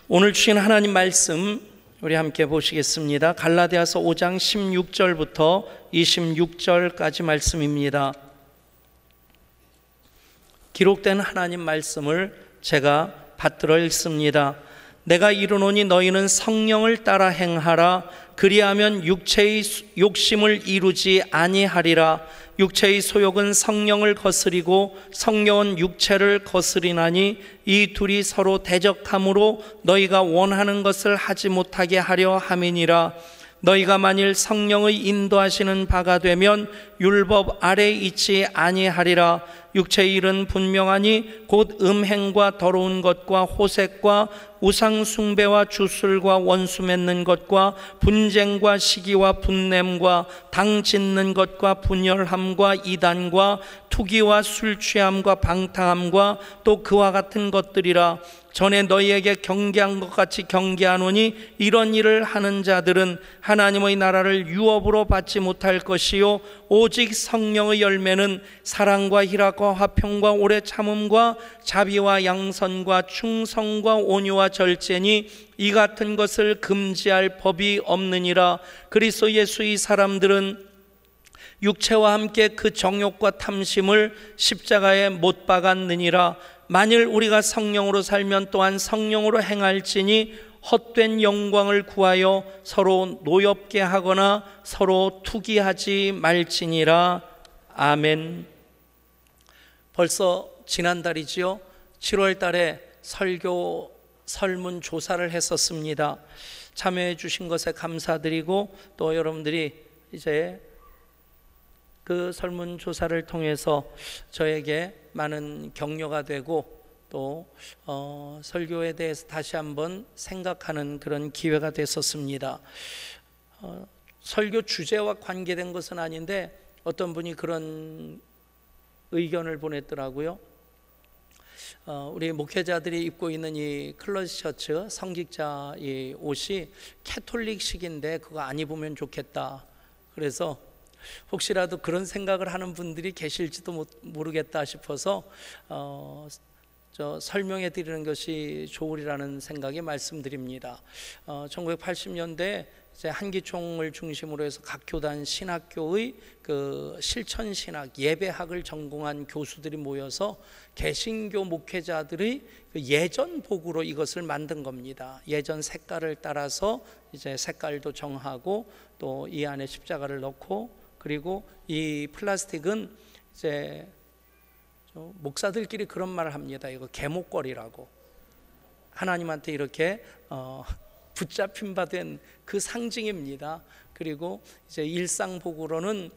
오늘 주신 하나님 말씀 우리 함께 보시겠습니다. 갈라디아서 5장 16절부터 26절까지 말씀입니다. 기록된 하나님 말씀을 제가 받들어 읽습니다. 내가 이르노니 너희는 성령을 따라 행하라. 그리하면 육체의 욕심을 이루지 아니하리라. 육체의 소욕은 성령을 거스리고 성령은 육체를 거스리나니 이 둘이 서로 대적함으로 너희가 원하는 것을 하지 못하게 하려 함이니라. 너희가 만일 성령의 인도하시는 바가 되면 율법 아래에 있지 아니하리라. 육체의 일은 분명하니 곧 음행과 더러운 것과 호색과 우상 숭배와 주술과 원수 맺는 것과 분쟁과 시기와 분냄과 당 짓는 것과 분열함과 이단과 투기와 술 취함과 방탕함과 또 그와 같은 것들이라. 전에 너희에게 경계한 것 같이 경계하노니 이런 일을 하는 자들은 하나님의 나라를 유업으로 받지 못할 것이요 오직 성령의 열매는 사랑과 희락과 화평과 오래 참음과 자비와 양선과 충성과 온유와 절제니 이 같은 것을 금지할 법이 없느니라. 그리스도 예수의 사람들은 육체와 함께 그 정욕과 탐심을 십자가에 못 박았느니라. 만일 우리가 성령으로 살면 또한 성령으로 행할지니 헛된 영광을 구하여 서로 노엽게 하거나 서로 투기하지 말지니라. 아멘. 벌써 지난달이지요. 7월 달에 설교 설문조사를 했었습니다. 참여해 주신 것에 감사드리고 또 여러분들이 이제 그 설문조사를 통해서 저에게 많은 격려가 되고 또 설교에 대해서 다시 한번 생각하는 그런 기회가 됐었습니다. 설교 주제와 관계된 것은 아닌데 어떤 분이 그런 의견을 보냈더라고요. 우리 목회자들이 입고 있는 이 클러치 셔츠 성직자 이 옷이 캐톨릭식인데 그거 안 입으면 좋겠다. 그래서 혹시라도 그런 생각을 하는 분들이 계실지도 모르겠다 싶어서 설명해 드리는 것이 좋으리라는 생각에 말씀드립니다. 1980년대 이제 한기총을 중심으로 해서 각 교단 신학교의 그 실천 신학 예배학을 전공한 교수들이 모여서 개신교 목회자들의 그 예전 복으로 이것을 만든 겁니다. 예전 색깔을 따라서 이제 색깔도 정하고 또 이 안에 십자가를 넣고 그리고 이 플라스틱은 이제 목사들끼리 그런 말을 합니다. 이거 개목걸이라고. 하나님한테 이렇게 붙잡힌 바 된 그 상징입니다. 그리고 이제 일상복으로는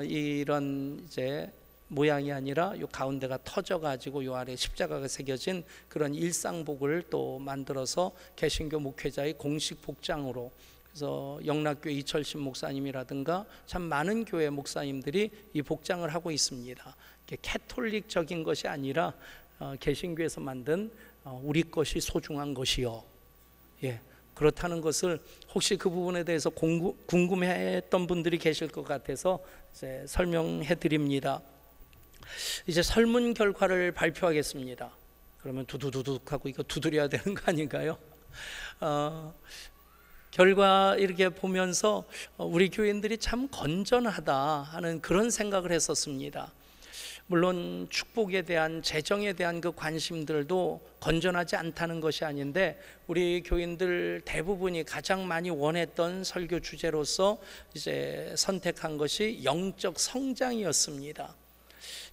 이런 이제 모양이 아니라 요 가운데가 터져 가지고 요 아래 십자가가 새겨진 그런 일상복을 또 만들어서 개신교 목회자의 공식 복장으로. 그래서 영락교 이철신 목사님이라든가 참 많은 교회 목사님들이 이 복장을 하고 있습니다. 캐톨릭적인 것이 아니라 개신교에서 만든 우리 것이 소중한 것이요. 그렇다는 것을 혹시 그 부분에 대해서 궁금해했던 분들이 계실 것 같아서 이제 설명해 드립니다. 이제 설문 결과를 발표하겠습니다. 그러면 두두두둑 하고 이거 두드려야 되는 거 아닌가요? 결과 이렇게 보면서 우리 교인들이 참 건전하다 하는 그런 생각을 했었습니다. 물론 축복에 대한 재정에 대한 그 관심들도 건전하지 않다는 것이 아닌데 우리 교인들 대부분이 가장 많이 원했던 설교 주제로서 이제 선택한 것이 영적 성장이었습니다.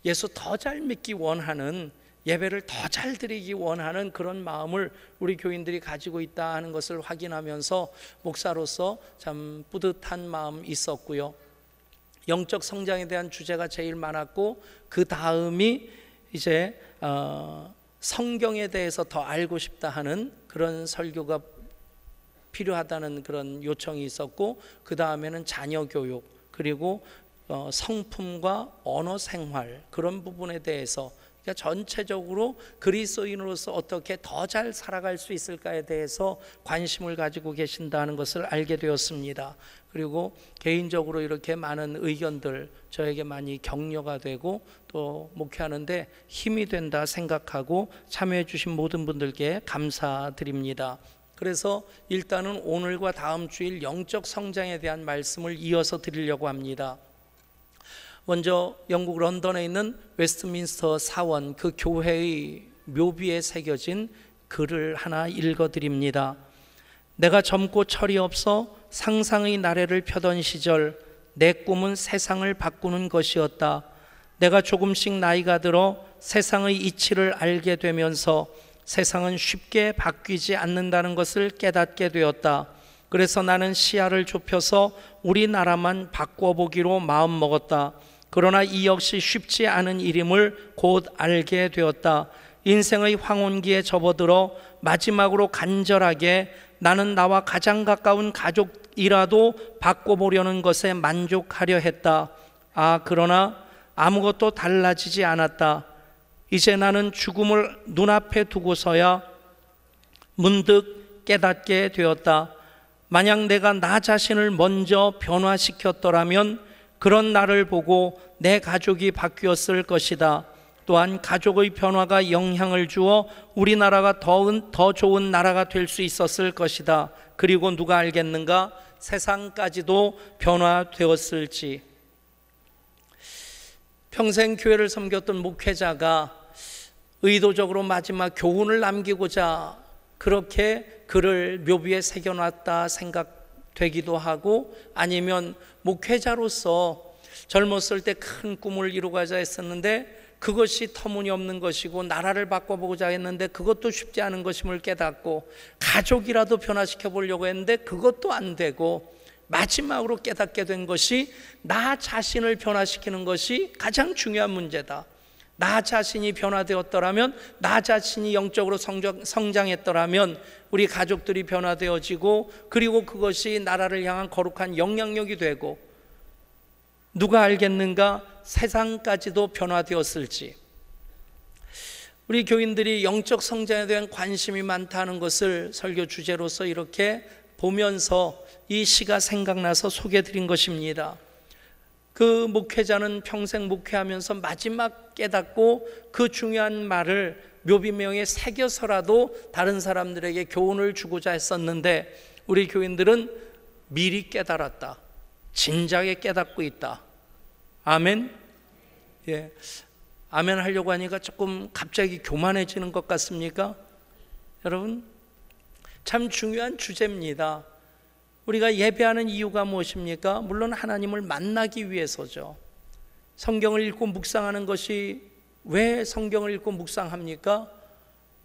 예수 더 잘 믿기 원하는 예배를 더 잘 드리기 원하는 그런 마음을 우리 교인들이 가지고 있다 하는 것을 확인하면서 목사로서 참 뿌듯한 마음 있었고요. 영적 성장에 대한 주제가 제일 많았고 그 다음이 이제 성경에 대해서 더 알고 싶다 하는 그런 설교가 필요하다는 그런 요청이 있었고 그 다음에는 자녀 교육 그리고 성품과 언어 생활 그런 부분에 대해서 그러니까 전체적으로 그리스도인으로서 어떻게 더 잘 살아갈 수 있을까에 대해서 관심을 가지고 계신다는 것을 알게 되었습니다. 그리고 개인적으로 이렇게 많은 의견들 저에게 많이 격려가 되고 또 목회하는데 힘이 된다 생각하고 참여해 주신 모든 분들께 감사드립니다. 그래서 일단은 오늘과 다음 주일 영적 성장에 대한 말씀을 이어서 드리려고 합니다. 먼저 영국 런던에 있는 웨스트민스터 사원 그 교회의 묘비에 새겨진 글을 하나 읽어드립니다. 내가 젊고 철이 없어 상상의 나래를 펴던 시절 내 꿈은 세상을 바꾸는 것이었다. 내가 조금씩 나이가 들어 세상의 이치를 알게 되면서 세상은 쉽게 바뀌지 않는다는 것을 깨닫게 되었다. 그래서 나는 시야를 좁혀서 우리나라만 바꿔보기로 마음먹었다. 그러나 이 역시 쉽지 않은 일임을 곧 알게 되었다. 인생의 황혼기에 접어들어 마지막으로 간절하게 나는 나와 가장 가까운 가족이라도 바꿔보려는 것에 만족하려 했다. 그러나 아무것도 달라지지 않았다. 이제 나는 죽음을 눈앞에 두고서야 문득 깨닫게 되었다. 만약 내가 나 자신을 먼저 변화시켰더라면 그런 나를 보고 내 가족이 바뀌었을 것이다. 또한 가족의 변화가 영향을 주어 우리나라가 더 좋은 나라가 될 수 있었을 것이다. 그리고 누가 알겠는가? 세상까지도 변화되었을지. 평생 교회를 섬겼던 목회자가 의도적으로 마지막 교훈을 남기고자 그렇게 글을 묘비에 새겨놨다 생각되기도 하고, 아니면 목회자로서 젊었을 때 큰 꿈을 이루고자 했었는데 그것이 터무니없는 것이고 나라를 바꿔보고자 했는데 그것도 쉽지 않은 것임을 깨닫고 가족이라도 변화시켜 보려고 했는데 그것도 안 되고 마지막으로 깨닫게 된 것이 나 자신을 변화시키는 것이 가장 중요한 문제다. 나 자신이 변화되었더라면, 나 자신이 영적으로 성장했더라면 우리 가족들이 변화되어지고 그리고 그것이 나라를 향한 거룩한 영향력이 되고 누가 알겠는가? 세상까지도 변화되었을지. 우리 교인들이 영적 성장에 대한 관심이 많다는 것을 설교 주제로서 이렇게 보면서 이 시가 생각나서 소개해드린 것입니다. 그 목회자는 평생 목회하면서 마지막 깨닫고 그 중요한 말을 묘비명에 새겨서라도 다른 사람들에게 교훈을 주고자 했었는데 우리 교인들은 미리 깨달았다. 진작에 깨닫고 있다. 아멘. 예, 아멘 하려고 하니까 조금 갑자기 교만해지는 것 같습니까? 여러분, 참 중요한 주제입니다. 우리가 예배하는 이유가 무엇입니까? 물론 하나님을 만나기 위해서죠. 성경을 읽고 묵상하는 것이 왜 성경을 읽고 묵상합니까?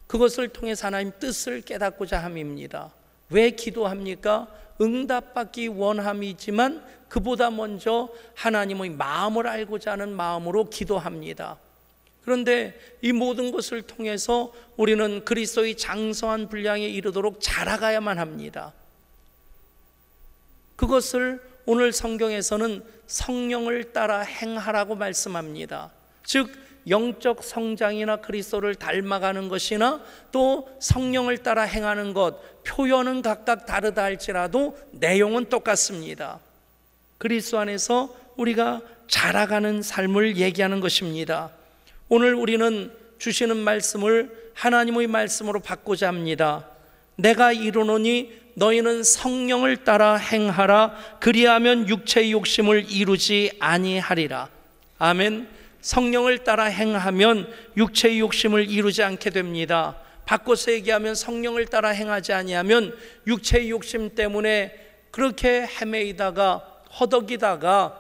그것을 통해서 하나님 뜻을 깨닫고자 함입니다. 왜 기도합니까? 응답받기 원함이지만 그보다 먼저 하나님의 마음을 알고자 하는 마음으로 기도합니다. 그런데 이 모든 것을 통해서 우리는 그리스도의 장성한 분량에 이르도록 자라가야만 합니다. 그것을 오늘 성경에서는 성령을 따라 행하라고 말씀합니다. 즉 영적 성장이나 그리스도를 닮아가는 것이나 또 성령을 따라 행하는 것, 표현은 각각 다르다 할지라도 내용은 똑같습니다. 그리스도 안에서 우리가 자라가는 삶을 얘기하는 것입니다. 오늘 우리는 주시는 말씀을 하나님의 말씀으로 바꾸자 합니다. 내가 이르노니 너희는 성령을 따라 행하라. 그리하면 육체의 욕심을 이루지 아니하리라. 아멘. 성령을 따라 행하면 육체의 욕심을 이루지 않게 됩니다. 바꿔서 얘기하면 성령을 따라 행하지 아니하면 육체의 욕심 때문에 그렇게 헤매이다가 허덕이다가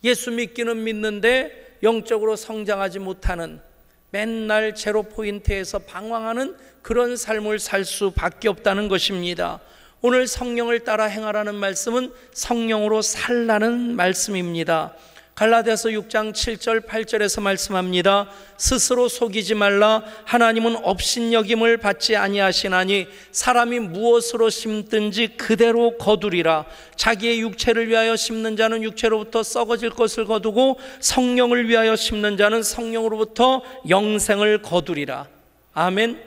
예수 믿기는 믿는데 영적으로 성장하지 못하는, 맨날 제로 포인트에서 방황하는 그런 삶을 살 수밖에 없다는 것입니다. 오늘 성령을 따라 행하라는 말씀은 성령으로 살라는 말씀입니다. 갈라디아서 6장 7절 8절에서 말씀합니다. 스스로 속이지 말라. 하나님은 업신여김을 받지 아니하시나니 사람이 무엇으로 심든지 그대로 거두리라. 자기의 육체를 위하여 심는 자는 육체로부터 썩어질 것을 거두고 성령을 위하여 심는 자는 성령으로부터 영생을 거두리라. 아멘.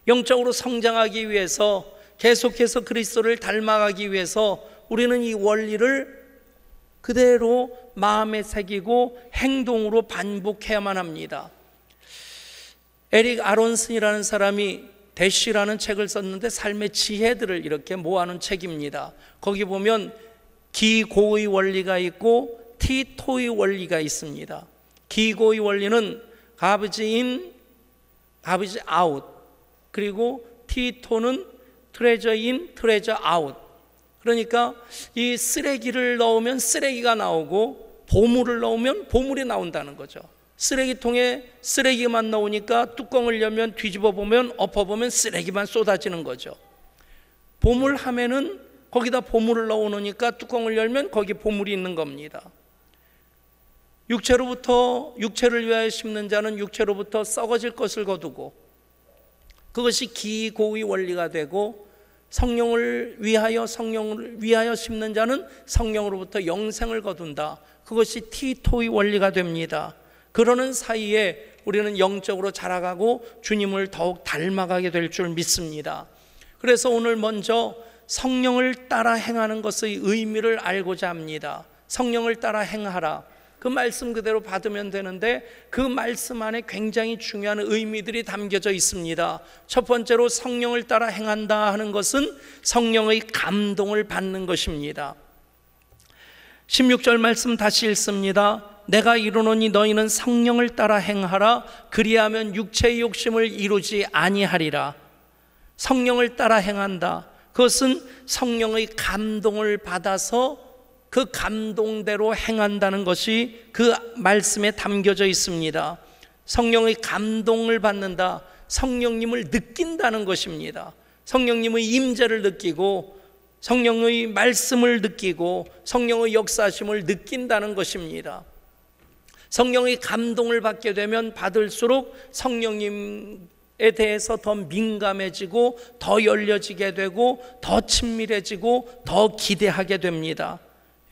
영적으로 성장하기 위해서, 계속해서 그리스도를 닮아가기 위해서 우리는 이 원리를 그대로 마음에 새기고 행동으로 반복해야만 합니다. 에릭 아론슨이라는 사람이 대쉬라는 책을 썼는데 삶의 지혜들을 이렇게 모아놓은 책입니다. 거기 보면 기고의 원리가 있고 티토의 원리가 있습니다. 기고의 원리는 가비지 인, 가비지 아웃, 그리고 티토는 트레저 인, 트레저 아웃. 그러니까 이 쓰레기를 넣으면 쓰레기가 나오고 보물을 넣으면 보물이 나온다는 거죠. 쓰레기통에 쓰레기만 넣으니까 뚜껑을 열면 뒤집어 보면 엎어보면 쓰레기만 쏟아지는 거죠. 보물 하면은 거기다 보물을 넣어놓으니까 뚜껑을 열면 거기 보물이 있는 겁니다. 육체를 위하여 심는 자는 육체로부터 썩어질 것을 거두고, 그것이 기고의 원리가 되고, 성령을 위하여 심는 자는 성령으로부터 영생을 거둔다. 그것이 티토의 원리가 됩니다. 그러는 사이에 우리는 영적으로 자라가고 주님을 더욱 닮아가게 될 줄 믿습니다. 그래서 오늘 먼저 성령을 따라 행하는 것의 의미를 알고자 합니다. 성령을 따라 행하라. 그 말씀 그대로 받으면 되는데 그 말씀 안에 굉장히 중요한 의미들이 담겨져 있습니다. 첫 번째로 성령을 따라 행한다 하는 것은 성령의 감동을 받는 것입니다. 16절 말씀 다시 읽습니다. 내가 이르노니 너희는 성령을 따라 행하라. 그리하면 육체의 욕심을 이루지 아니하리라. 성령을 따라 행한다. 그것은 성령의 감동을 받아서 그 감동대로 행한다는 것이 그 말씀에 담겨져 있습니다. 성령의 감동을 받는다. 성령님을 느낀다는 것입니다. 성령님의 임재를 느끼고 성령의 말씀을 느끼고 성령의 역사심을 느낀다는 것입니다. 성령의 감동을 받게 되면 받을수록 성령님에 대해서 더 민감해지고 더 열려지게 되고 더 친밀해지고 더 기대하게 됩니다.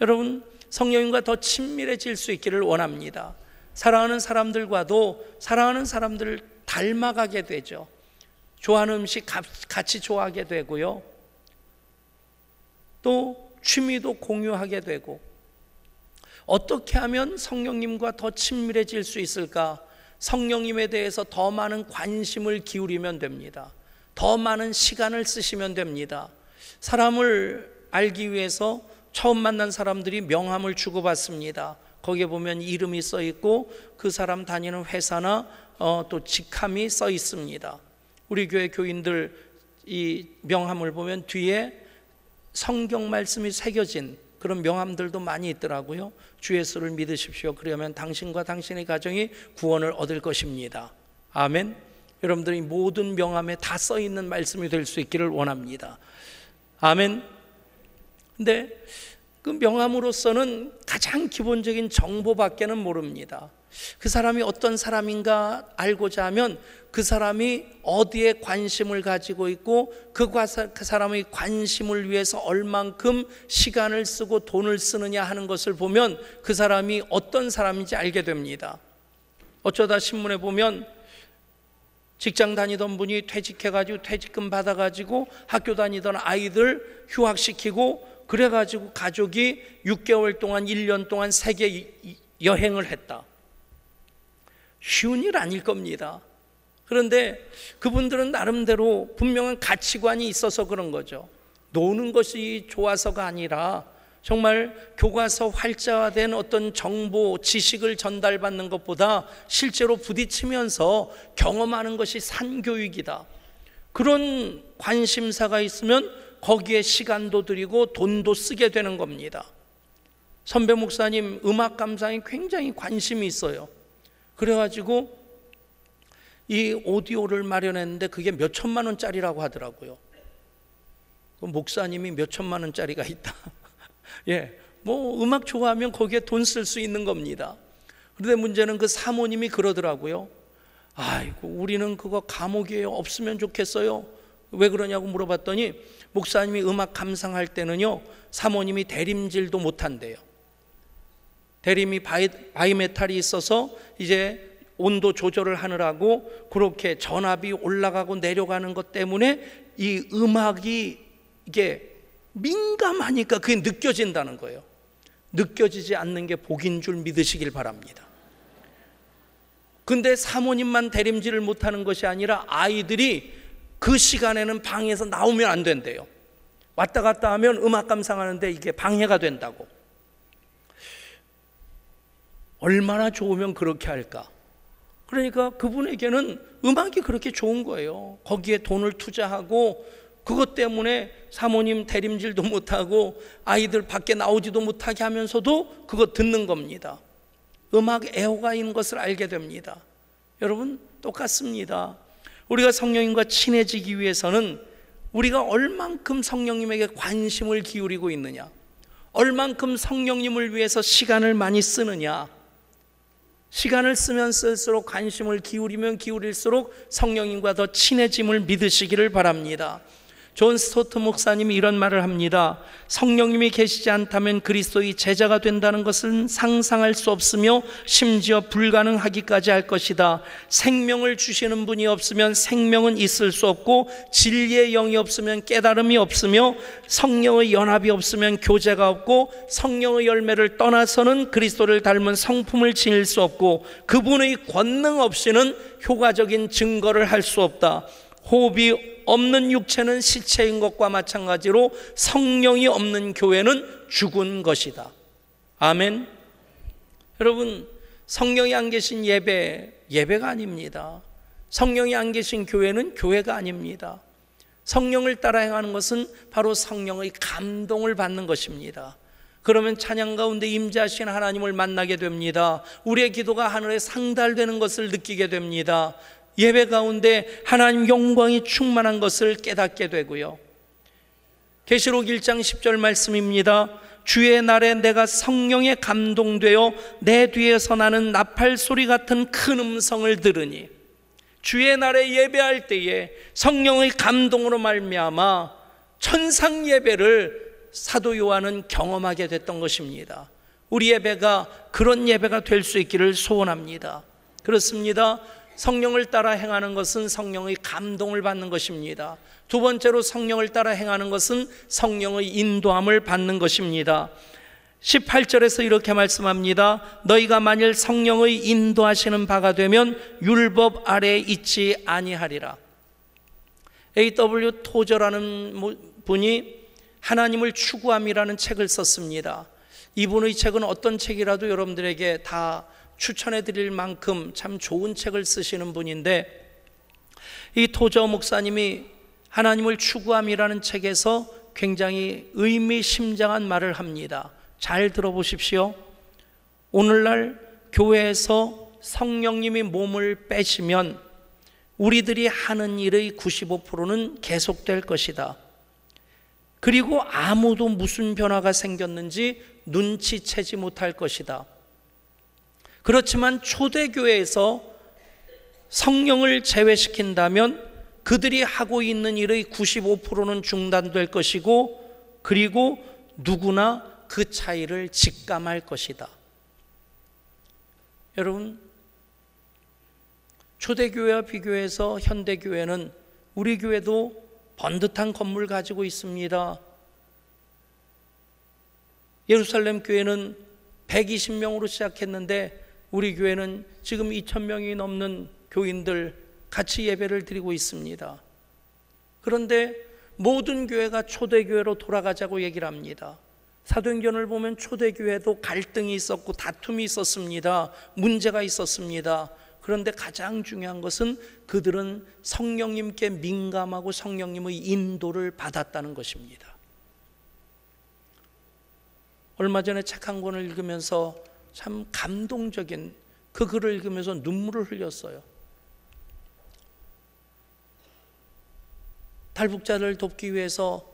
여러분, 성령님과 더 친밀해질 수 있기를 원합니다. 사랑하는 사람들과도 사랑하는 사람들을 닮아가게 되죠. 좋아하는 음식 같이 좋아하게 되고요. 또 취미도 공유하게 되고, 어떻게 하면 성령님과 더 친밀해질 수 있을까? 성령님에 대해서 더 많은 관심을 기울이면 됩니다. 더 많은 시간을 쓰시면 됩니다. 사람을 알기 위해서 처음 만난 사람들이 명함을 주고받습니다. 거기에 보면 이름이 써 있고 그 사람 다니는 회사나 또 직함이 써 있습니다. 우리 교회 교인들 이 명함을 보면 뒤에 성경 말씀이 새겨진 그런 명함들도 많이 있더라고요. 주 예수를 믿으십시오. 그러면 당신과 당신의 가정이 구원을 얻을 것입니다. 아멘. 여러분들이 모든 명함에 다 써 있는 말씀이 될 수 있기를 원합니다. 아멘. 근데 그 명함으로서는 가장 기본적인 정보밖에는 모릅니다. 그 사람이 어떤 사람인가 알고자 하면 그 사람이 어디에 관심을 가지고 있고 그 사람의 관심을 위해서 얼만큼 시간을 쓰고 돈을 쓰느냐 하는 것을 보면 그 사람이 어떤 사람인지 알게 됩니다. 어쩌다 신문에 보면 직장 다니던 분이 퇴직해가지고 퇴직금 받아가지고 학교 다니던 아이들 휴학시키고 그래가지고 가족이 6개월 동안 1년 동안 세계 여행을 했다. 쉬운 일 아닐 겁니다. 그런데 그분들은 나름대로 분명한 가치관이 있어서 그런 거죠. 노는 것이 좋아서가 아니라 정말 교과서 활자화된 어떤 정보, 지식을 전달받는 것보다 실제로 부딪히면서 경험하는 것이 산교육이다. 그런 관심사가 있으면 거기에 시간도 들이고 돈도 쓰게 되는 겁니다. 선배 목사님 음악 감상에 굉장히 관심이 있어요. 그래가지고 이 오디오를 마련했는데 그게 몇 천만 원짜리라고 하더라고요. 그 목사님이 몇 천만 원짜리가 있다. 예, 뭐 음악 좋아하면 거기에 돈 쓸 수 있는 겁니다. 그런데 문제는 그 사모님이 그러더라고요. 아이고, 우리는 그거 감옥이에요. 없으면 좋겠어요. 왜 그러냐고 물어봤더니 목사님이 음악 감상할 때는요, 사모님이 대림질도 못한대요. 대림이 바이메탈이 있어서 이제 온도 조절을 하느라고 그렇게 전압이 올라가고 내려가는 것 때문에 이 음악이 이게 민감하니까 그게 느껴진다는 거예요. 느껴지지 않는 게 복인 줄 믿으시길 바랍니다. 근데 사모님만 대림질을 못하는 것이 아니라 아이들이 그 시간에는 방에서 나오면 안 된대요. 왔다 갔다 하면 음악 감상하는데 이게 방해가 된다고. 얼마나 좋으면 그렇게 할까? 그러니까 그분에게는 음악이 그렇게 좋은 거예요. 거기에 돈을 투자하고 그것 때문에 사모님 대림질도 못하고 아이들 밖에 나오지도 못하게 하면서도 그거 듣는 겁니다. 음악 애호가 있는 것을 알게 됩니다. 여러분, 똑같습니다. 우리가 성령님과 친해지기 위해서는 우리가 얼만큼 성령님에게 관심을 기울이고 있느냐, 얼만큼 성령님을 위해서 시간을 많이 쓰느냐. 시간을 쓰면 쓸수록, 관심을 기울이면 기울일수록 성령님과 더 친해짐을 믿으시기를 바랍니다. 존 스토트 목사님이 이런 말을 합니다. 성령님이 계시지 않다면 그리스도의 제자가 된다는 것은 상상할 수 없으며 심지어 불가능하기까지 할 것이다. 생명을 주시는 분이 없으면 생명은 있을 수 없고, 진리의 영이 없으면 깨달음이 없으며, 성령의 연합이 없으면 교제가 없고, 성령의 열매를 떠나서는 그리스도를 닮은 성품을 지닐 수 없고, 그분의 권능 없이는 효과적인 증거를 할 수 없다. 호흡이 없는 육체는 시체인 것과 마찬가지로 성령이 없는 교회는 죽은 것이다. 아멘. 여러분, 성령이 안 계신 예배가 아닙니다. 성령이 안 계신 교회는 교회가 아닙니다. 성령을 따라 행하는 것은 바로 성령의 감동을 받는 것입니다. 그러면 찬양 가운데 임재하신 하나님을 만나게 됩니다. 우리의 기도가 하늘에 상달되는 것을 느끼게 됩니다. 예배 가운데 하나님 영광이 충만한 것을 깨닫게 되고요. 계시록 1장 10절 말씀입니다. 주의 날에 내가 성령에 감동되어 내 뒤에서 나는 나팔 소리 같은 큰 음성을 들으니, 주의 날에 예배할 때에 성령의 감동으로 말미암아 천상 예배를 사도 요한은 경험하게 됐던 것입니다. 우리 예배가 그런 예배가 될 수 있기를 소원합니다. 그렇습니다. 성령을 따라 행하는 것은 성령의 감동을 받는 것입니다. 두 번째로 성령을 따라 행하는 것은 성령의 인도함을 받는 것입니다. 18절에서 이렇게 말씀합니다. 너희가 만일 성령의 인도하시는 바가 되면 율법 아래에 있지 아니하리라. A.W. 토저라는 분이 하나님을 추구함이라는 책을 썼습니다. 이분의 책은 어떤 책이라도 여러분들에게 다 추천해 드릴 만큼 참 좋은 책을 쓰시는 분인데, 이 토저 목사님이 하나님을 추구함이라는 책에서 굉장히 의미심장한 말을 합니다. 잘 들어보십시오. 오늘날 교회에서 성령님이 몸을 빼시면 우리들이 하는 일의 95%는 계속될 것이다. 그리고 아무도 무슨 변화가 생겼는지 눈치채지 못할 것이다. 그렇지만 초대교회에서 성령을 제외시킨다면 그들이 하고 있는 일의 95%는 중단될 것이고, 그리고 누구나 그 차이를 직감할 것이다. 여러분, 초대교회와 비교해서 현대교회는, 우리 교회도 번듯한 건물 가지고 있습니다. 예루살렘 교회는 120명으로 시작했는데 우리 교회는 지금 2,000명이 넘는 교인들 같이 예배를 드리고 있습니다. 그런데 모든 교회가 초대교회로 돌아가자고 얘기를 합니다. 사도행전을 보면 초대교회도 갈등이 있었고 다툼이 있었습니다. 문제가 있었습니다. 그런데 가장 중요한 것은 그들은 성령님께 민감하고 성령님의 인도를 받았다는 것입니다. 얼마 전에 책 한 권을 읽으면서 참 감동적인 그 글을 읽으면서 눈물을 흘렸어요. 탈북자를 돕기 위해서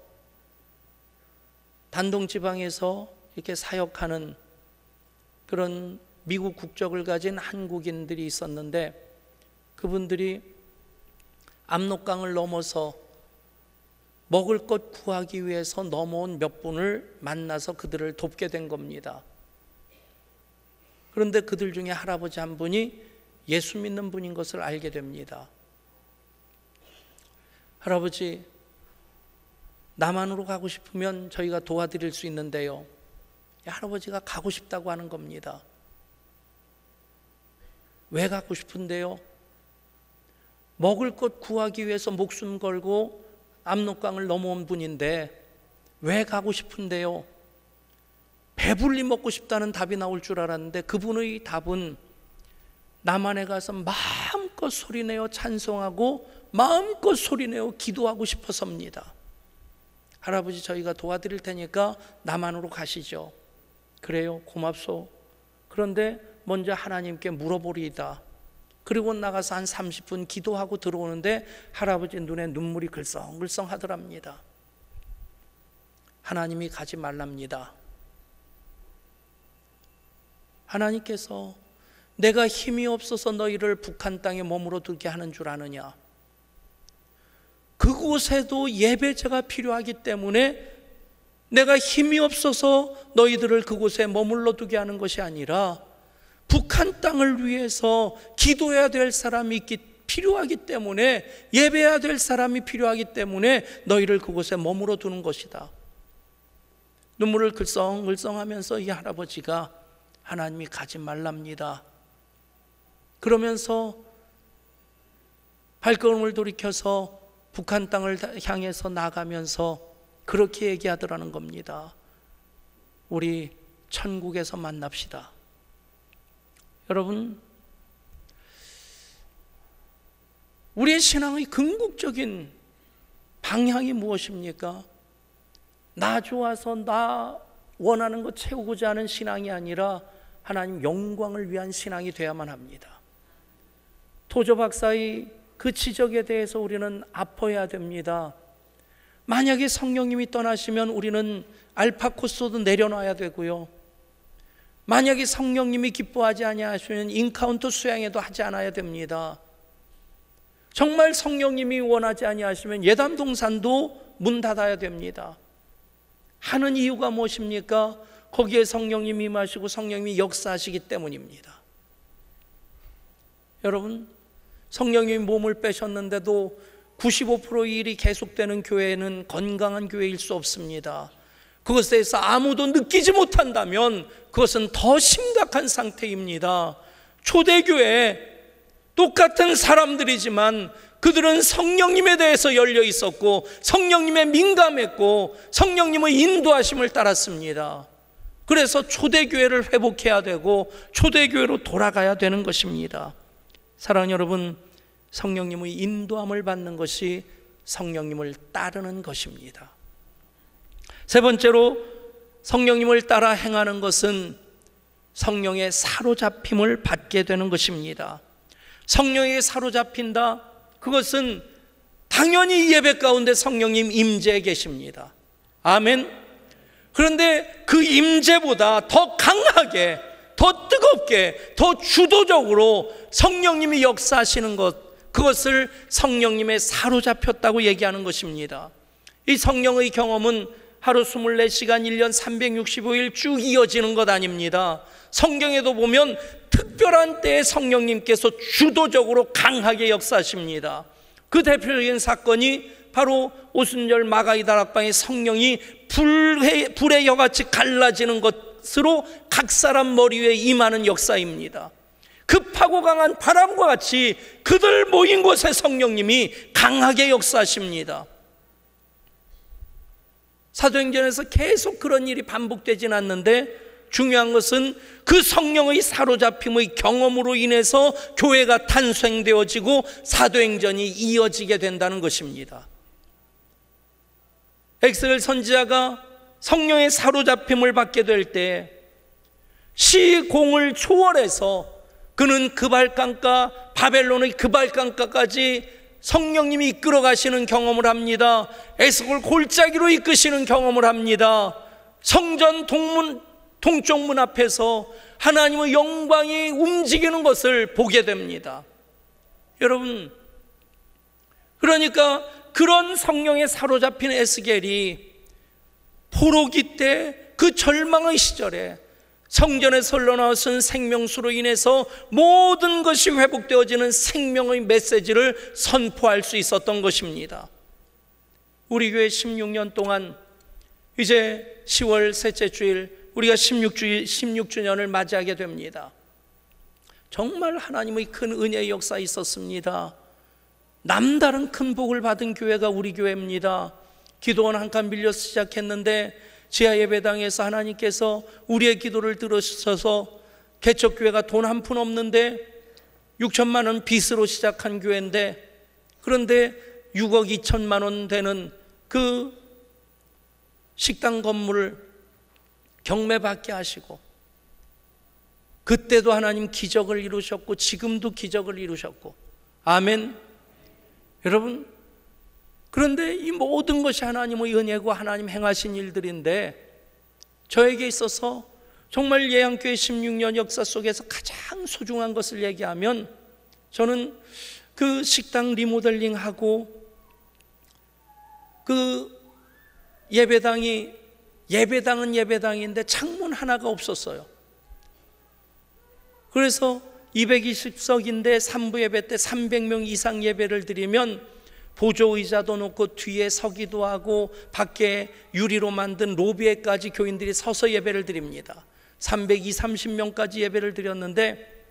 단동 지방에서 이렇게 사역하는 그런 미국 국적을 가진 한국인들이 있었는데, 그분들이 압록강을 넘어서 먹을 것 구하기 위해서 넘어온 몇 분을 만나서 그들을 돕게 된 겁니다. 그런데 그들 중에 할아버지 한 분이 예수 믿는 분인 것을 알게 됩니다. 할아버지, 남한으로 가고 싶으면 저희가 도와드릴 수 있는데요. 할아버지가 가고 싶다고 하는 겁니다. 왜 가고 싶은데요? 먹을 것 구하기 위해서 목숨 걸고 압록강을 넘어온 분인데 왜 가고 싶은데요? 배불리 먹고 싶다는 답이 나올 줄 알았는데, 그분의 답은 남한에 가서 마음껏 소리내어 찬송하고 마음껏 소리내어 기도하고 싶어서입니다. 할아버지, 저희가 도와드릴 테니까 남한으로 가시죠. 그래요, 고맙소. 그런데 먼저 하나님께 물어보리이다. 그리고 나가서 한 30분 기도하고 들어오는데 할아버지 눈에 눈물이 글썽글썽 하더랍니다. 하나님이 가지 말랍니다. 하나님께서 내가 힘이 없어서 너희를 북한 땅에 머물러 두게 하는 줄 아느냐? 그곳에도 예배자가 필요하기 때문에 내가 힘이 없어서 너희들을 그곳에 머물러 두게 하는 것이 아니라 북한 땅을 위해서 기도해야 될 사람이 필요하기 때문에, 예배해야 될 사람이 필요하기 때문에 너희를 그곳에 머물러 두는 것이다. 눈물을 글썽글썽하면서 이 할아버지가 하나님이 가지 말랍니다. 그러면서 발걸음을 돌이켜서 북한 땅을 향해서 나가면서 그렇게 얘기하더라는 겁니다. 우리 천국에서 만납시다. 여러분, 우리의 신앙의 궁극적인 방향이 무엇입니까? 나 좋아서 나 원하는 거 채우고자 하는 신앙이 아니라 하나님 영광을 위한 신앙이 되어야만 합니다. 토저 박사의 그 지적에 대해서 우리는 아파야 됩니다. 만약에 성령님이 떠나시면 우리는 알파코스도 내려놔야 되고요. 만약에 성령님이 기뻐하지 아니하시면 인카운터 수양회도 하지 않아야 됩니다. 정말 성령님이 원하지 아니하시면 예담동산도 문 닫아야 됩니다. 하는 이유가 무엇입니까? 거기에 성령님이 임하시고 성령님이 역사하시기 때문입니다. 여러분, 성령님이 몸을 빼셨는데도 95%의 일이 계속되는 교회는 건강한 교회일 수 없습니다. 그것에 대해서 아무도 느끼지 못한다면 그것은 더 심각한 상태입니다. 초대교회 똑같은 사람들이지만 그들은 성령님에 대해서 열려 있었고 성령님에 민감했고 성령님의 인도하심을 따랐습니다. 그래서 초대교회를 회복해야 되고 초대교회로 돌아가야 되는 것입니다. 사랑하는 여러분, 성령님의 인도함을 받는 것이 성령님을 따르는 것입니다. 세 번째로 성령님을 따라 행하는 것은 성령의 사로잡힘을 받게 되는 것입니다. 성령에게 사로잡힌다, 그것은 당연히 예배 가운데 성령님 임재해 계십니다. 아멘. 그런데 그 임재보다 더 강하게, 더 뜨겁게, 더 주도적으로 성령님이 역사하시는 것, 그것을 성령님의 사로잡혔다고 얘기하는 것입니다. 이 성령의 경험은 하루 24시간 1년 365일 쭉 이어지는 것 아닙니다. 성경에도 보면 특별한 때에 성령님께서 주도적으로 강하게 역사하십니다. 그 대표적인 사건이 바로 오순절 마가이 다락방의 성령이 불의 여같이 갈라지는 것으로 각 사람 머리 위에 임하는 역사입니다. 급하고 강한 바람과 같이 그들 모인 곳에 성령님이 강하게 역사하십니다. 사도행전에서 계속 그런 일이 반복되진 않는데 중요한 것은 그 성령의 사로잡힘의 경험으로 인해서 교회가 탄생되어지고 사도행전이 이어지게 된다는 것입니다. 엑스겔 선지자가 성령의 사로잡힘을 받게 될 때 시공을 초월해서 그는 그발강가, 바벨론의 그발강가까지 성령님이 이끌어 가시는 경험을 합니다. 에스골 골짜기로 이끄시는 경험을 합니다. 성전 동문 동쪽 문 앞에서 하나님의 영광이 움직이는 것을 보게 됩니다. 여러분, 그러니까 그런 성령에 사로잡힌 에스겔이 포로기 때 그 절망의 시절에 성전에서 흘러나왔은 생명수로 인해서 모든 것이 회복되어지는 생명의 메시지를 선포할 수 있었던 것입니다. 우리 교회 16년 동안 이제 10월 셋째 주일 우리가 16주년을 맞이하게 됩니다. 정말 하나님의 큰 은혜의 역사가 있었습니다. 남다른 큰 복을 받은 교회가 우리 교회입니다. 기도원 한 칸 빌려서 시작했는데 지하 예배당에서 하나님께서 우리의 기도를 들으셔서 개척교회가 돈 한 푼 없는데 6천만 원 빚으로 시작한 교회인데, 그런데 6억 2천만 원 되는 그 식당 건물을 경매받게 하시고, 그때도 하나님 기적을 이루셨고 지금도 기적을 이루셨고, 아멘. 여러분, 그런데 이 모든 것이 하나님의 은혜고 하나님 행하신 일들인데, 저에게 있어서 정말 예양교회 16년 역사 속에서 가장 소중한 것을 얘기하면, 저는 그 식당 리모델링하고 그 예배당은 예배당인데 창문 하나가 없었어요. 그래서 220석인데 3부 예배 때 300명 이상 예배를 드리면 보조의자도 놓고 뒤에 서기도 하고 밖에 유리로 만든 로비에까지 교인들이 서서 예배를 드립니다. 320~30명까지 예배를 드렸는데,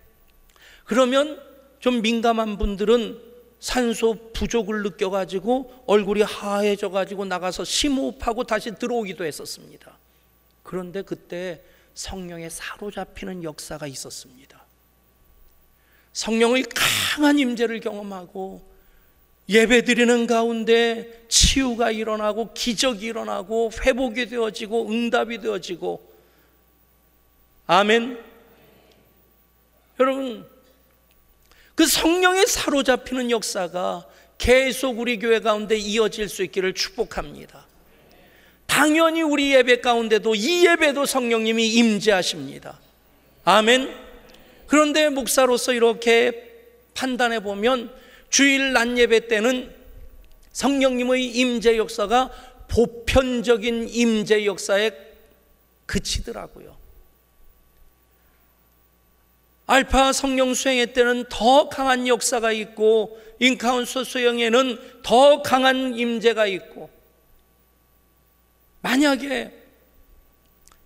그러면 좀 민감한 분들은 산소 부족을 느껴가지고 얼굴이 하얘져가지고 나가서 심호흡하고 다시 들어오기도 했었습니다. 그런데 그때 성령에 사로잡히는 역사가 있었습니다. 성령의 강한 임재를 경험하고 예배드리는 가운데 치유가 일어나고 기적이 일어나고 회복이 되어지고 응답이 되어지고, 아멘. 여러분, 그 성령에 사로잡히는 역사가 계속 우리 교회 가운데 이어질 수 있기를 축복합니다. 당연히 우리 예배 가운데도 이 예배도 성령님이 임재하십니다. 아멘. 그런데 목사로서 이렇게 판단해 보면 주일 낮 예배 때는 성령님의 임재 역사가 보편적인 임재 역사에 그치더라고요. 알파 성령 수행회 때는 더 강한 역사가 있고, 인카운서 수행회는 더 강한 임재가 있고, 만약에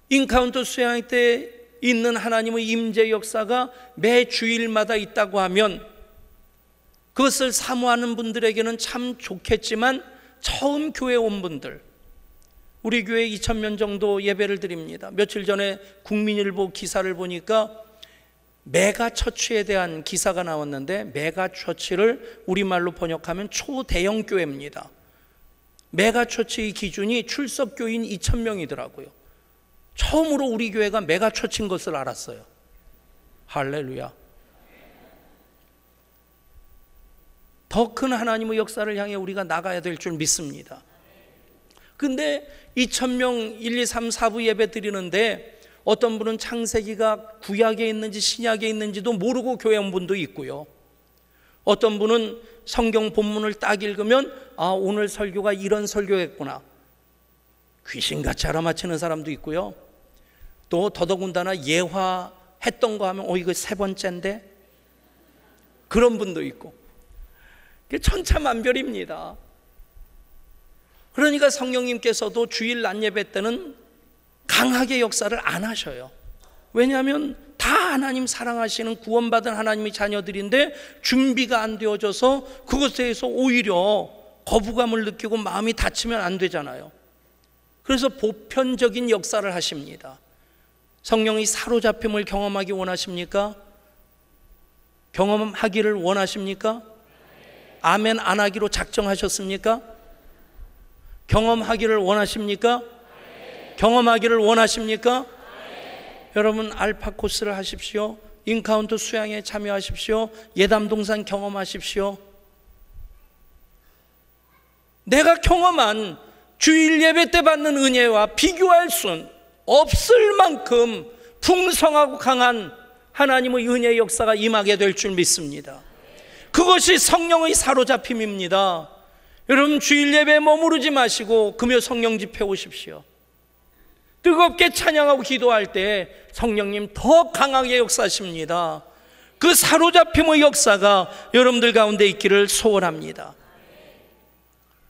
인카운터 수행회 때 있는 하나님의 임재 역사가 매 주일마다 있다고 하면 그것을 사모하는 분들에게는 참 좋겠지만, 처음 교회 온 분들, 우리 교회 2,000명 정도 예배를 드립니다. 며칠 전에 국민일보 기사를 보니까 메가처치에 대한 기사가 나왔는데, 메가처치를 우리말로 번역하면 초대형 교회입니다. 메가처치의 기준이 출석교인 2,000명이더라고요. 처음으로 우리 교회가 메가처치인 것을 알았어요. 할렐루야. 더 큰 하나님의 역사를 향해 우리가 나가야 될 줄 믿습니다. 근데 2,000명 1, 2, 3, 4부 예배 드리는데 어떤 분은 창세기가 구약에 있는지 신약에 있는지도 모르고 교회 온 분도 있고요. 어떤 분은 성경 본문을 딱 읽으면 오늘 설교가 이런 설교였구나, 귀신같이 알아맞히는 사람도 있고요. 또 더더군다나 예화했던 거 하면 이거 세 번째인데, 그런 분도 있고, 천차만별입니다. 그러니까 성령님께서도 주일 낮 예배 때는 강하게 역사를 안 하셔요. 왜냐하면 다 하나님 사랑하시는 구원받은 하나님의 자녀들인데 준비가 안 되어져서 그것에 대해서 오히려 거부감을 느끼고 마음이 다치면 안 되잖아요. 그래서 보편적인 역사를 하십니다. 성령이 사로잡힘을 경험하기 원하십니까? 경험하기를 원하십니까? 아멘 안 하기로 작정하셨습니까? 경험하기를 원하십니까? 경험하기를 원하십니까? 여러분, 알파 코스를 하십시오. 인카운터 수양에 참여하십시오. 예담동산 경험하십시오. 내가 경험한 주일 예배 때 받는 은혜와 비교할 수는 없을 만큼 풍성하고 강한 하나님의 은혜의 역사가 임하게 될 줄 믿습니다. 그것이 성령의 사로잡힘입니다. 여러분, 주일 예배에 머무르지 마시고 금요 성령 집회 오십시오. 뜨겁게 찬양하고 기도할 때 성령님 더 강하게 역사하십니다. 그 사로잡힘의 역사가 여러분들 가운데 있기를 소원합니다.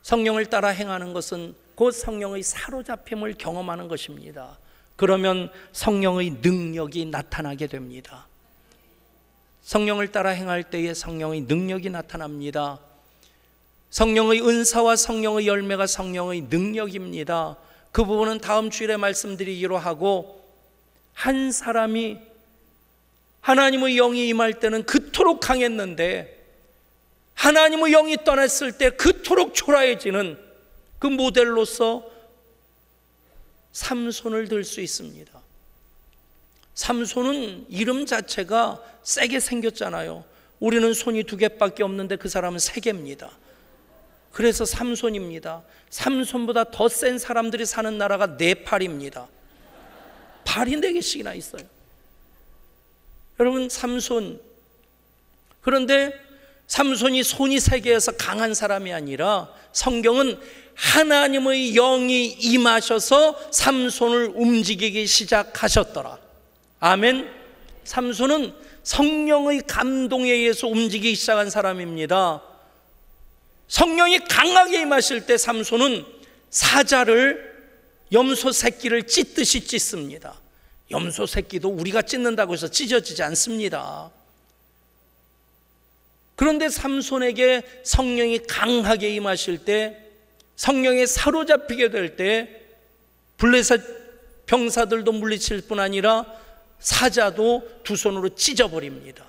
성령을 따라 행하는 것은 곧 성령의 사로잡힘을 경험하는 것입니다. 그러면 성령의 능력이 나타나게 됩니다. 성령을 따라 행할 때에 성령의 능력이 나타납니다. 성령의 은사와 성령의 열매가 성령의 능력입니다. 그 부분은 다음 주일에 말씀드리기로 하고, 한 사람이 하나님의 영이 임할 때는 그토록 강했는데 하나님의 영이 떠났을 때 그토록 초라해지는 그 모델로서 삼손을 들 수 있습니다. 삼손은 이름 자체가 세게 생겼잖아요. 우리는 손이 2개밖에 없는데 그 사람은 3개입니다. 그래서 삼손입니다. 삼손보다 더 센 사람들이 사는 나라가 네팔입니다. 발이 4개씩이나 있어요. 여러분, 삼손. 그런데 삼손이 손이 3개여서 강한 사람이 아니라 성경은 하나님의 영이 임하셔서 삼손을 움직이기 시작하셨더라. 아멘. 삼손은 성령의 감동에 의해서 움직이기 시작한 사람입니다. 성령이 강하게 임하실 때 삼손은 사자를, 염소 새끼를 찢듯이 찢습니다. 염소 새끼도 우리가 찢는다고 해서 찢어지지 않습니다. 그런데 삼손에게 성령이 강하게 임하실 때, 성령에 사로잡히게 될 때 블레셋 병사들도 물리칠 뿐 아니라 사자도 2 손으로 찢어버립니다.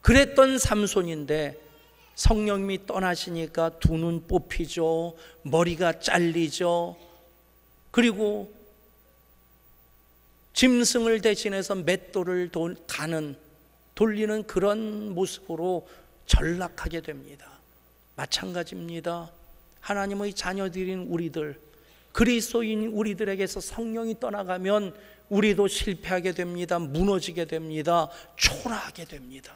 그랬던 삼손인데 성령님이 떠나시니까 2눈 뽑히죠. 머리가 잘리죠. 그리고 짐승을 대신해서 맷돌을 돌리는 그런 모습으로 전락하게 됩니다. 마찬가지입니다. 하나님의 자녀들인 우리들, 그리스도인 우리들에게서 성령이 떠나가면 우리도 실패하게 됩니다. 무너지게 됩니다. 초라하게 됩니다.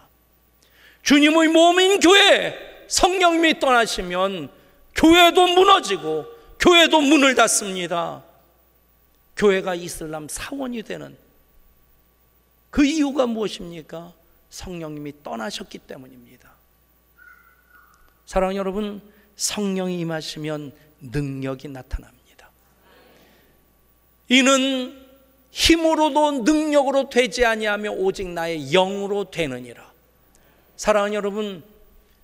주님의 몸인 교회, 성령님이 떠나시면 교회도 무너지고 교회도 문을 닫습니다. 교회가 이슬람 사원이 되는 그 이유가 무엇입니까? 성령님이 떠나셨기 때문입니다. 사랑하는 여러분, 성령이 임하시면 능력이 나타납니다. 이는 힘으로도 능력으로 되지 아니하며 오직 나의 영으로 되느니라. 사랑하는 여러분,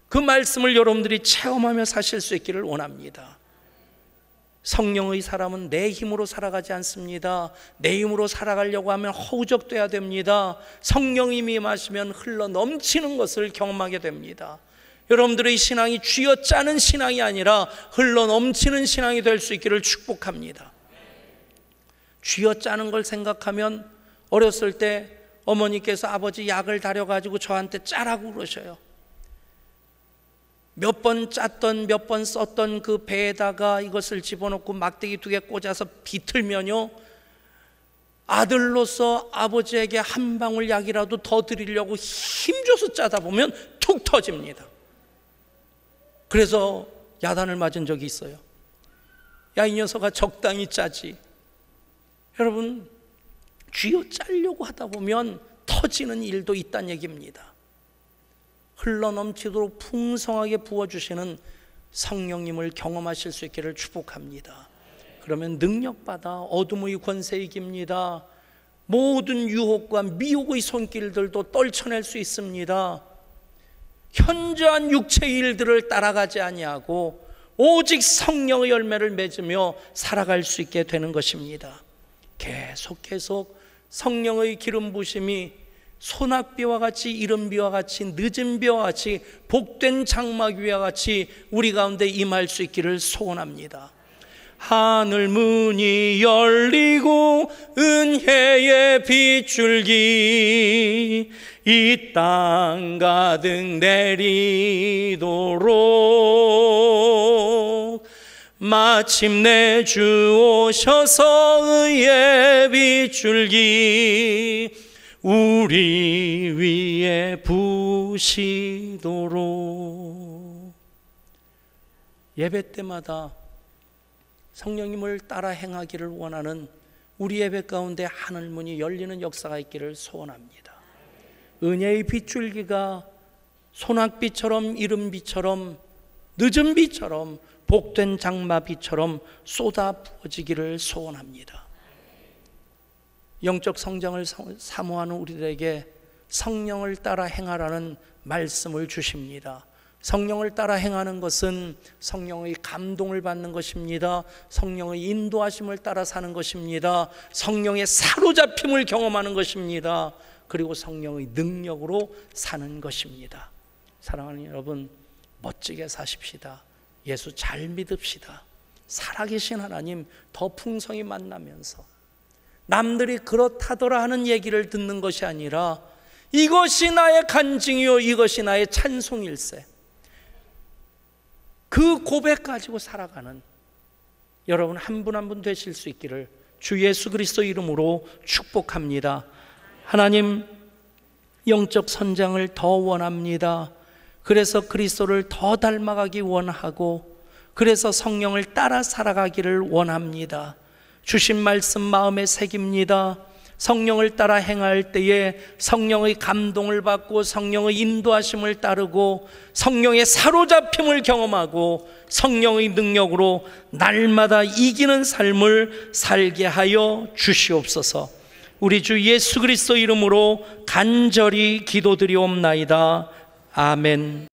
그 말씀을 여러분들이 체험하며 사실 수 있기를 원합니다. 성령의 사람은 내 힘으로 살아가지 않습니다. 내 힘으로 살아가려고 하면 허우적돼야 됩니다. 성령이 임하시면 흘러 넘치는 것을 경험하게 됩니다. 여러분들의 신앙이 쥐어짜는 신앙이 아니라 흘러 넘치는 신앙이 될 수 있기를 축복합니다. 쥐어짜는 걸 생각하면 어렸을 때 어머니께서 아버지 약을 다려가지고 저한테 짜라고 그러셔요. 몇 번 짰던 몇 번 썼던 그 배에다가 이것을 집어넣고 막대기 2개 꽂아서 비틀면요, 아들로서 아버지에게 한 방울 약이라도 더 드리려고 힘줘서 짜다 보면 툭 터집니다. 그래서 야단을 맞은 적이 있어요. 야, 이 녀석아, 적당히 짜지. 여러분, 쥐어짜려고 하다 보면 터지는 일도 있다는 얘기입니다. 흘러넘치도록 풍성하게 부어주시는 성령님을 경험하실 수 있기를 축복합니다. 그러면 능력받아 어둠의 권세 이깁니다. 모든 유혹과 미혹의 손길들도 떨쳐낼 수 있습니다. 현저한 육체의 일들을 따라가지 아니하고 오직 성령의 열매를 맺으며 살아갈 수 있게 되는 것입니다. 계속 성령의 기름 부심이 소낙비와 같이, 이른비와 같이, 늦은 비와 같이, 복된 장막위와 같이 우리 가운데 임할 수 있기를 소원합니다. 하늘 문이 열리고 은혜의 빗줄기 이 땅 가득 내리도록 마침내 주 오셔서 의의 빗줄기 우리 위에 부시도록. 예배 때마다 성령님을 따라 행하기를 원하는 우리 예배 가운데 하늘문이 열리는 역사가 있기를 소원합니다. 은혜의 빗줄기가 소낙비처럼 이른비처럼 늦은 비처럼 복된 장마비처럼 쏟아 부어지기를 소원합니다. 영적 성장을 사모하는 우리들에게 성령을 따라 행하라는 말씀을 주십니다. 성령을 따라 행하는 것은 성령의 감동을 받는 것입니다. 성령의 인도하심을 따라 사는 것입니다. 성령의 사로잡힘을 경험하는 것입니다. 그리고 성령의 능력으로 사는 것입니다. 사랑하는 여러분, 멋지게 사십시다. 예수 잘 믿읍시다. 살아계신 하나님 더 풍성히 만나면서 남들이 그렇다더라 하는 얘기를 듣는 것이 아니라 이것이 나의 간증이요 이것이 나의 찬송일세, 그 고백 가지고 살아가는 여러분 한 분 한 분 되실 수 있기를 주 예수 그리스도 이름으로 축복합니다. 하나님, 영적 선장을 더 원합니다. 그래서 그리스도를 더 닮아가기 원하고, 그래서 성령을 따라 살아가기를 원합니다. 주신 말씀 마음에 새깁니다. 성령을 따라 행할 때에 성령의 감동을 받고 성령의 인도하심을 따르고 성령의 사로잡힘을 경험하고 성령의 능력으로 날마다 이기는 삶을 살게 하여 주시옵소서. 우리 주 예수 그리스도 이름으로 간절히 기도드리옵나이다. 아멘.